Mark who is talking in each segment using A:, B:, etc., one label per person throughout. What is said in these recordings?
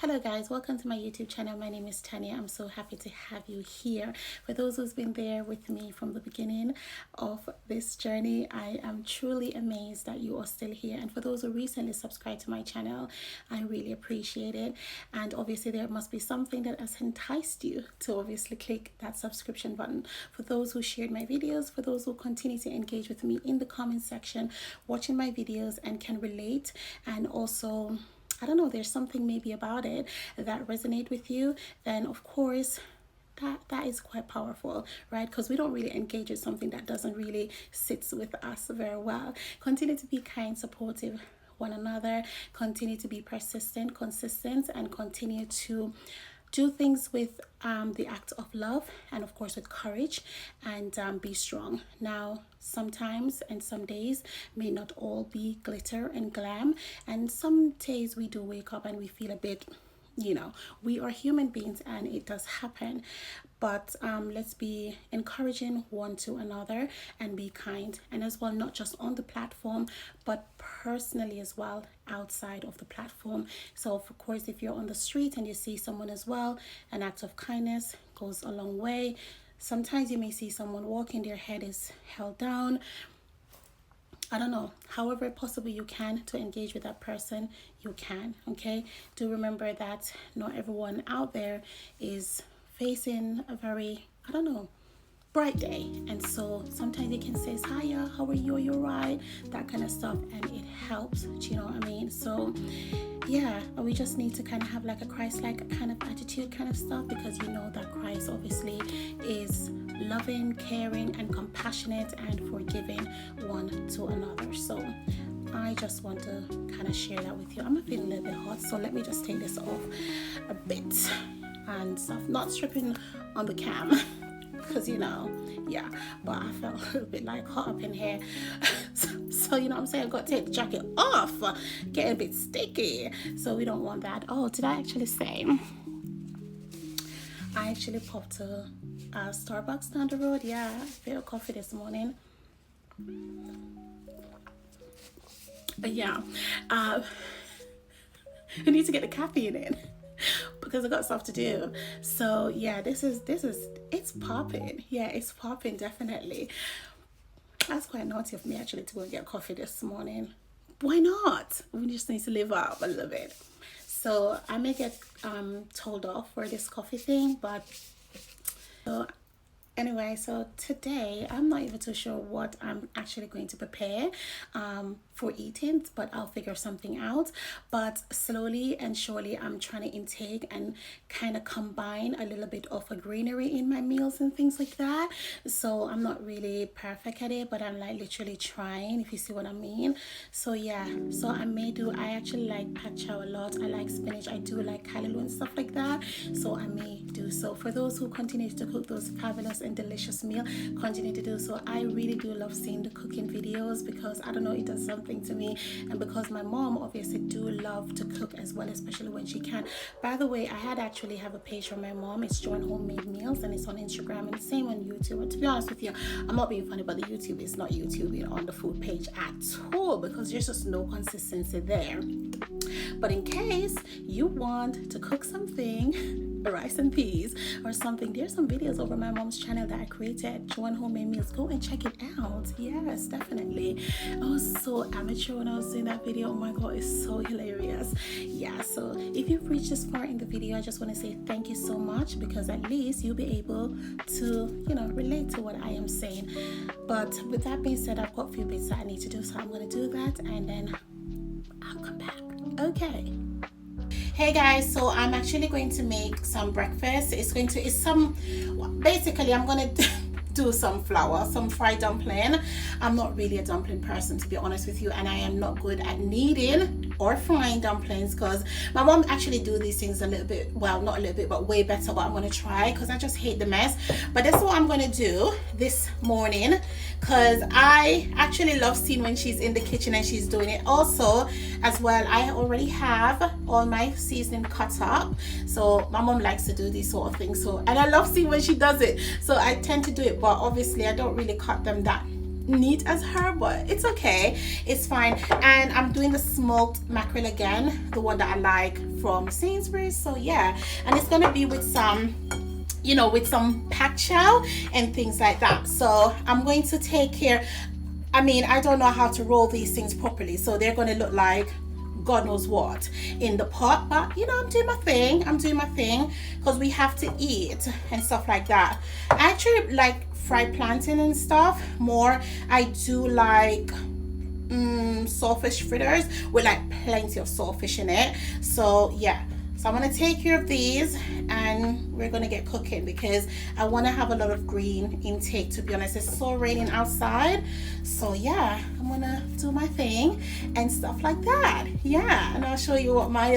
A: Hello guys, welcome to my YouTube channel. My name is Tanya. I'm so happy to have you here. For those who's been there with me from the beginning of this journey, I am truly amazed that you are still here. And for those who recently subscribed to my channel, I really appreciate it. And obviously there must be something that has enticed you to obviously click that subscription button. For those who shared my videos, for those who continue to engage with me in the comment section, watching my videos and can relate, and also I don't know, there's something maybe about it that resonate with you, then of course that is quite powerful, right? Because we don't really engage with something that doesn't really sit with us very well. Continue to be kind, supportive one another, continue to be persistent, consistent, and continue to do things with the act of love, and of course with courage, and be strong. Now sometimes and some days may not all be glitter and glam, and some days we do wake up and we feel a bit, we are human beings and it does happen. But let's be encouraging one to another and be kind, and as well, not just on the platform but personally as well outside of the platform. So of course, if you're on the street and you see someone as well, an act of kindness goes a long way. Sometimes you may see someone walking, their head is held down, I don't know, however possible you can to engage with that person, you can. Okay, do remember that not everyone out there is facing a very, I don't know, bright day, and so sometimes you can say, hiya, how are you, you're right, that kind of stuff, and it helps. Do you know what I mean? So yeah, we just need to kind of have like a Christ-like kind of attitude kind of stuff, because you know that Christ obviously is loving, caring, and compassionate and forgiving one to another. So I just want to kind of share that with you. I'm feeling a little bit hot, so let me just take this off a bit and stuff, not stripping on the cam because yeah, but I felt a little bit like hot up in here. So you know what I'm saying, I got to take the jacket off, getting a bit sticky, so we don't want that. Oh, did I actually say I actually popped to Starbucks down the road? Yeah, a bit of coffee this morning. But yeah, I need to get the caffeine in because I got stuff to do. So yeah, this is it's popping. Yeah, it's popping, definitely. That's quite naughty of me actually to go and get coffee this morning. Why not? We just need to live up a little bit. So I may get told off for this coffee thing, but anyway, so today I'm not even too sure what I'm actually going to prepare for eating, but I'll figure something out. But slowly and surely I'm trying to intake and kind of combine a little bit of a greenery in my meals and things like that. So I'm not really perfect at it, but I'm like literally trying, if you see what I mean. So yeah, so I actually like pad chow a lot. I like spinach, I do like callaloo and stuff like that, so I may do so. For those who continue to cook those fabulous and delicious meal, continue to do so. I really do love seeing the cooking videos because I don't know, it does something to me, and because my mom obviously do love to cook as well, especially when she can. By the way, I had actually have a page for my mom. It's Joan Homemade Meals, and it's on Instagram and same on YouTube. And to be honest with you, I'm not being funny, but the YouTube is not YouTubing on the food page at all because there's just no consistency there. But in case you want to cook something, rice and peas or something, there's some videos over my mom's channel that I created, Joan Homemade Meals. Go and check it out. Yes, definitely. I was so amateur when I was doing that video. Oh my god, it's so hilarious. Yeah, so if you've reached this far in the video, I just want to say thank you so much, because at least you'll be able to relate to what I am saying. But with that being said, I've got a few bits that I need to do, so I'm going to do that and then I'll come back. Okay. Hey guys, so I'm actually going to make some breakfast. Basically I'm going to do some flour, some fried dumpling. I'm not really a dumpling person, to be honest with you, and I am not good at kneading or frying dumplings because my mom actually do these things a little bit, well, not a little bit, but way better. But I'm going to try because I just hate the mess. But that's what I'm going to do this morning, because I actually love seeing when she's in the kitchen and she's doing it. Also as well, I already have all my seasoning cut up, so my mom likes to do these sort of things, so, and I love seeing when she does it, so I tend to do it, but obviously I don't really cut them that neat as her, but it's okay, it's fine. And I'm doing the smoked mackerel again, the one that I like from Sainsbury's. So yeah, and it's gonna be with some, you know, with some pak chow and things like that. So I'm going to take care, I mean, I don't know how to roll these things properly, so they're going to look like God knows what in the pot, but you know, I'm doing my thing because we have to eat and stuff like that. I actually like fried plantain and stuff more. I do like saltfish fritters with like plenty of saltfish in it. So yeah, so I'm gonna take care of these and we're gonna get cooking because I want to have a lot of green intake, to be honest. It's so raining outside, so yeah, I'm gonna do my thing and stuff like that. Yeah, and I'll show you what my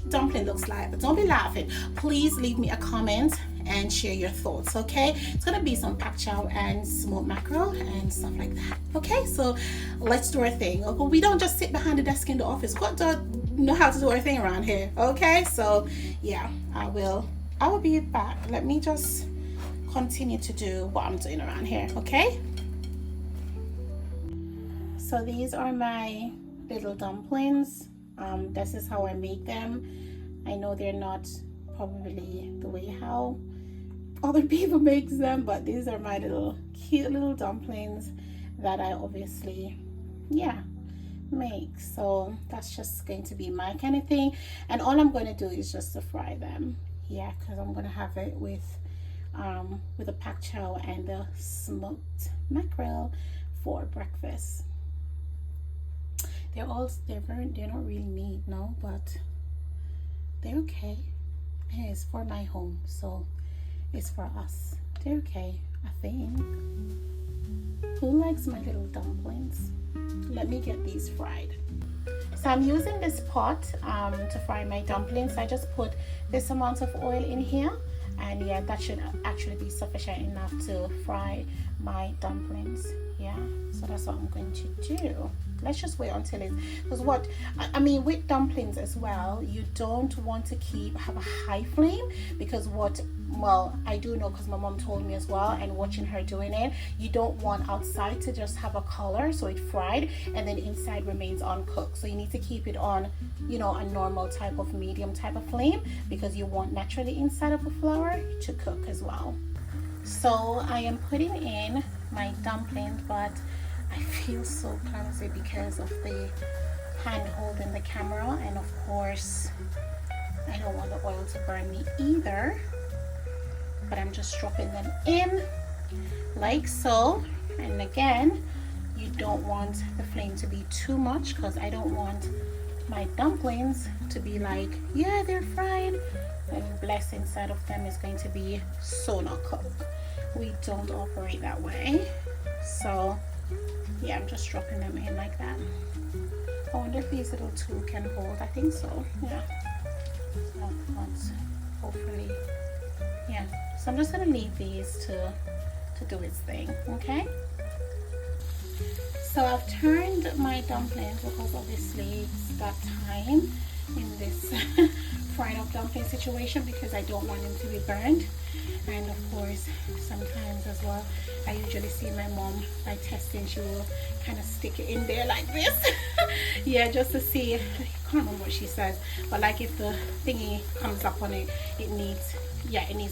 A: dumpling looks like. But don't be laughing, please leave me a comment and share your thoughts, okay? It's gonna be some pak chow and smoked mackerel and stuff like that. Okay, so let's do our thing. Okay, we don't just sit behind the desk in the office. Got to know how to do our thing around here. Okay, so yeah, I will be back. Let me just continue to do what I'm doing around here. Okay, so these are my little dumplings. This is how I make them. I know they're not probably the way how other people make them, but these are my little cute little dumplings that I obviously, yeah, make. So that's just going to be my kind of thing, and all I'm going to do is just to fry them. Yeah, because I'm going to have it with the pak chow and the smoked mackerel for breakfast. They're not really neat, no, but they're okay. It's for my home, so it's for us. They're okay, I think. Who likes my little dumplings? Let me get these fried. So I'm using this pot to fry my dumplings. I just put this amount of oil in here, and yeah, that should actually be sufficient enough to fry my dumplings. Yeah, so that's what I'm going to do. Let's just wait until it, because what I mean with dumplings as well, you don't want to have a high flame, because well, I do know because my mom told me as well, and watching her doing it, you don't want outside to just have a color, so it fried, and then inside remains uncooked. So you need to keep it on, you know, a normal type of medium type of flame, because you want naturally inside of the flour to cook as well. So I am putting in my dumplings, but I feel so clumsy because of the hand holding the camera, and of course I don't want the oil to burn me either, but I'm just dropping them in like so. And again, you don't want the flame to be too much, because I don't want my dumplings to be like, yeah, they're fried, and bless inside of them is going to be so not cooked. We don't operate that way. So yeah, I'm just dropping them in like that. I wonder if these little two can hold. I think so. Yeah. So hopefully, yeah. So I'm just gonna leave these to do its thing. Okay. So I've turned my dumplings, because obviously it's that time in this fried up dumpling situation, because I don't want them to be burned. And of course, sometimes as well, I usually see my mom, by testing, she will kind of stick it in there like this. Yeah, just to see. I can't remember what she says, but like if the thingy comes up on it, it needs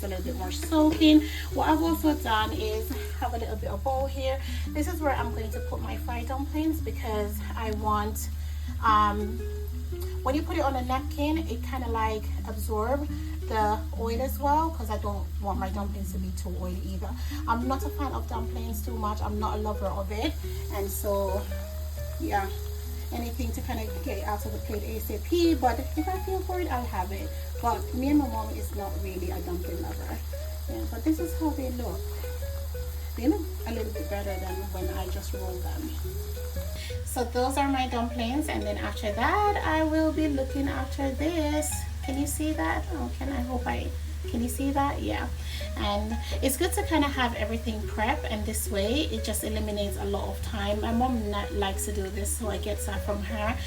A: a little bit more soaking. What I've also done is have a little bit of bowl here. This is where I'm going to put my fried dumplings, because I want, when you put it on a napkin, it kind of like absorb the oil as well, because I don't want my dumplings to be too oily either. I'm not a fan of dumplings too much. I'm not a lover of it, and so yeah, anything to kind of get it out of the plate ASAP. But if I feel for it, I'll have it. But me and my mom is not really a dumpling lover. Yeah, but this is how they look. They look a little bit better than when I just rolled them. So those are my dumplings, and then after that I will be looking after this. Can you see that? Oh, can you see that? Yeah. And it's good to kind of have everything prep, and this way it just eliminates a lot of time. My mom likes to do this, so I get that from her.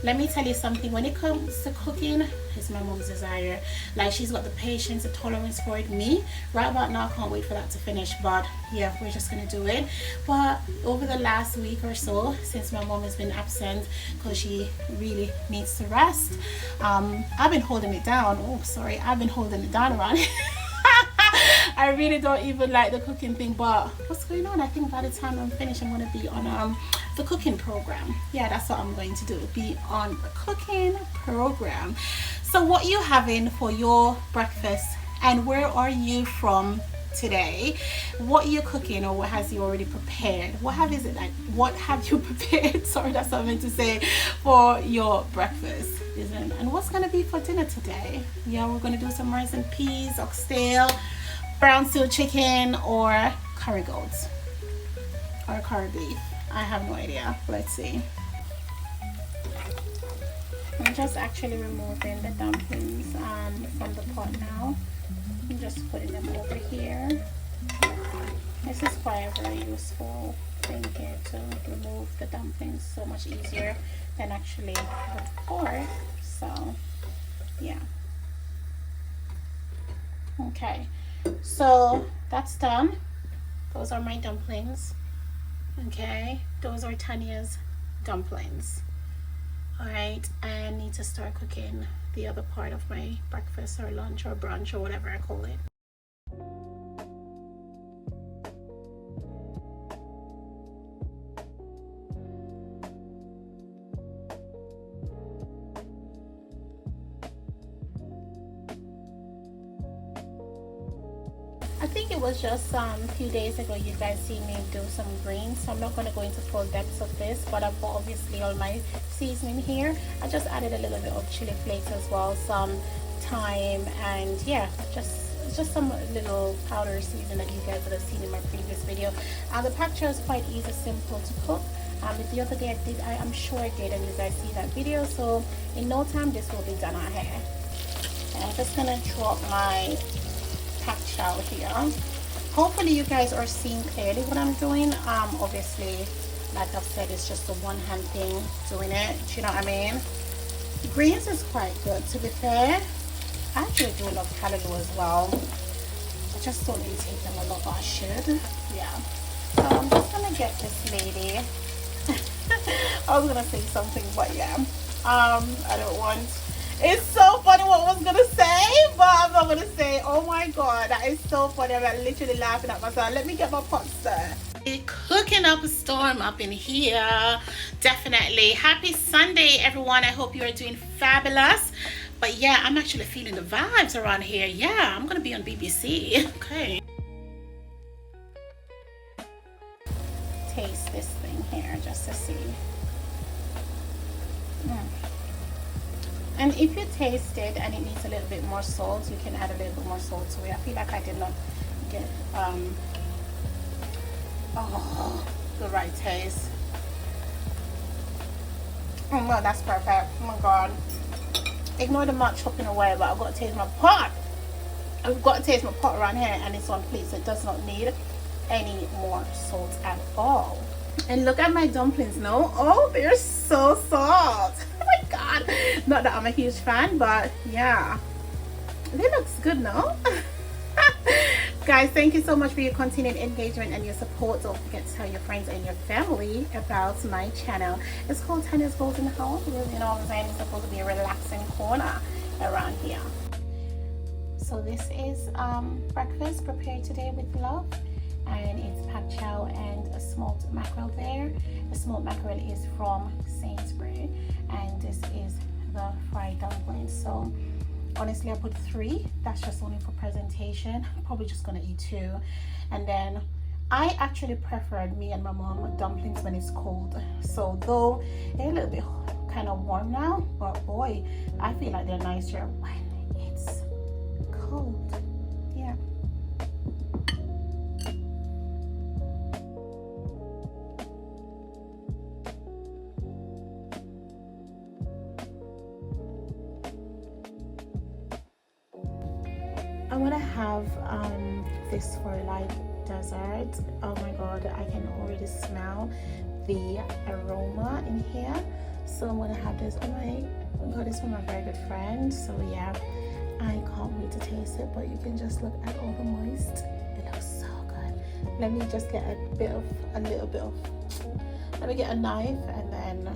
A: Let me tell you something, when it comes to cooking, it's my mom's desire. Like, she's got the patience, the tolerance for it. Me, right about now, I can't wait for that to finish, but yeah, we're just gonna do it. But over the last week or so, since my mom has been absent because she really needs to rest, I've been holding it down. Oh, sorry, I've been holding it down around I really don't even like the cooking thing, but what's going on? I think by the time I'm finished, I'm going to be on the cooking program. Yeah, that's what I'm going to do, be on a cooking program. So what are you having for your breakfast, and where are you from today? What are you cooking, or what has you already prepared? What have you prepared? Sorry, that's what I meant to say, for your breakfast. And what's going to be for dinner today? Yeah, we're going to do some rice and peas, oxtail, brown stew chicken, or curry goats, or curry beef. I have no idea. Let's see. I'm just actually removing the dumplings from the pot now. I'm just putting them over here. This is quite a very useful thing here to remove the dumplings, so much easier than actually the fork. So yeah, okay, so that's done. Those are my dumplings. Okay, those are Tanya's dumplings. All right, I need to start cooking the other part of my breakfast or lunch or brunch or whatever I call it. I think it was just a few days ago you guys see me do some greens, so I'm not going to go into full depths of this, but I've got obviously all my seasoning here. I just added a little bit of chili flakes as well, some thyme, and yeah, just some little powder seasoning that you guys would have seen in my previous video. The pak chow is quite easy, simple to cook. The other day I'm sure I did, and you guys see that video, so in no time this will be done out here. And I'm just gonna drop my pak chow here. Hopefully you guys are seeing clearly what I'm doing. Obviously, like I've said, it's just a one-hand thing doing it. Do you know what I mean? Greens is quite good, to be fair. I actually do love callaloo as well. I just don't really take them a lot, but I should. Yeah. So I'm just gonna get this lady. I was gonna say something, but yeah. I don't want. It's so funny what I was gonna say, but I'm not gonna say. Oh my god, that is so funny. I'm like literally laughing at myself. Let me get my pot stirred. Cooking up a storm up in here. Definitely. Happy Sunday, everyone. I hope you are doing fabulous. But yeah, I'm actually feeling the vibes around here. Yeah, I'm gonna be on BBC. Okay. Taste this thing here just to see. And if you taste it and it needs a little bit more salt, you can add a little bit more salt to it. I feel like I did not get the right taste. Oh no, that's perfect. Oh my god. Ignore the much chopping away, but I've got to taste my pot. I've got to taste my pot around here, and it's on plate, so it does not need any more salt at all. And look at my dumplings now. Oh, they're so soft. Oh my god. Not that I'm a huge fan, but yeah, they looks good now. Guys, thank you so much for your continued engagement and your support. Don't forget to tell your friends and your family about my channel. It's called Tanya's Golden House. You know what I'm saying? It's supposed to be a relaxing corner around here. So this is breakfast prepared today with love, and it's pak chow and a smoked mackerel there. The smoked mackerel is from Sainsbury, and this is the fried dumplings. So honestly, I put 3. That's just only for presentation. I'm probably just gonna eat 2. And then I actually preferred, me and my mom, dumplings when it's cold. So though they're a little bit kind of warm now, but boy, I feel like they're nicer when it's cold. Yeah. I want to have this for like dessert. Oh my god, I can already smell the aroma in here. So I'm gonna have this. Oh my god, this from a very good friend. So yeah, I can't wait to taste it. But you can just look at all the moist. It looks so good. Let me just get let me get a knife and then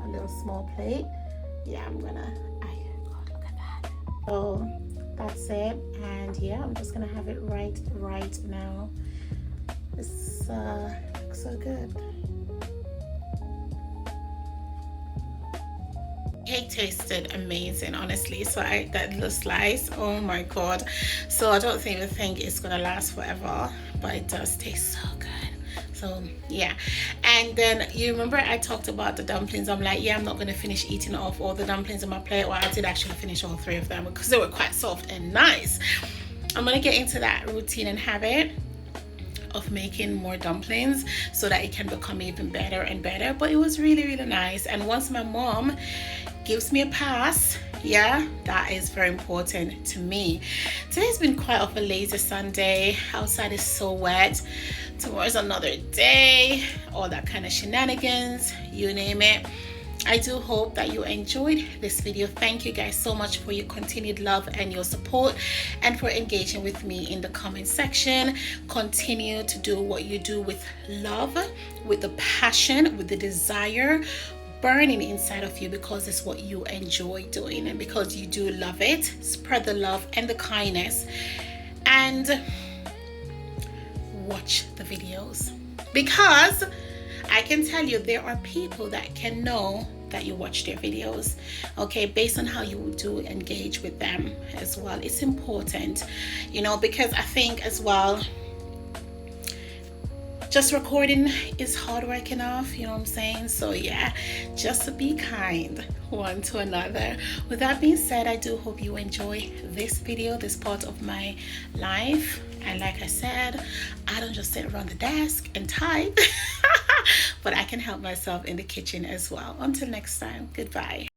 A: a little small plate. Yeah, I'm gonna. God, look at that. Oh, that's it. And yeah, I'm just gonna have it right now. This looks so good. Cake tasted amazing, honestly. So that little slice, oh my god. So I don't even think it's gonna last forever, but it does taste so good. So yeah. And then you remember I talked about the dumplings. I'm like, yeah, I'm not gonna finish eating off all the dumplings on my plate. Well, I did actually finish all 3 of them because they were quite soft and nice. I'm gonna get into that routine and habit of making more dumplings so that it can become even better and better. But it was really nice. And once my mom gives me a pass, yeah, that is very important to me. Today's been quite of a lazy Sunday. Outside is so wet. Tomorrow's another day, all that kind of shenanigans, you name it. I do hope that you enjoyed this video. Thank you guys so much for your continued love and your support, and for engaging with me in the comment section. Continue to do what you do with love, with the passion, with the desire burning inside of you, because it's what you enjoy doing and because you do love it. Spread the love and the kindness, and watch the videos, because I can tell you there are people that can know that you watch their videos, okay, based on how you do engage with them as well. It's important, you know, because I think as well, just recording is hard work enough, you know what I'm saying? So yeah, just to be kind one to another. With that being said, I do hope you enjoy this video, this part of my life. And like I said, I don't just sit around the desk and type, but I can help myself in the kitchen as well. Until next time, goodbye.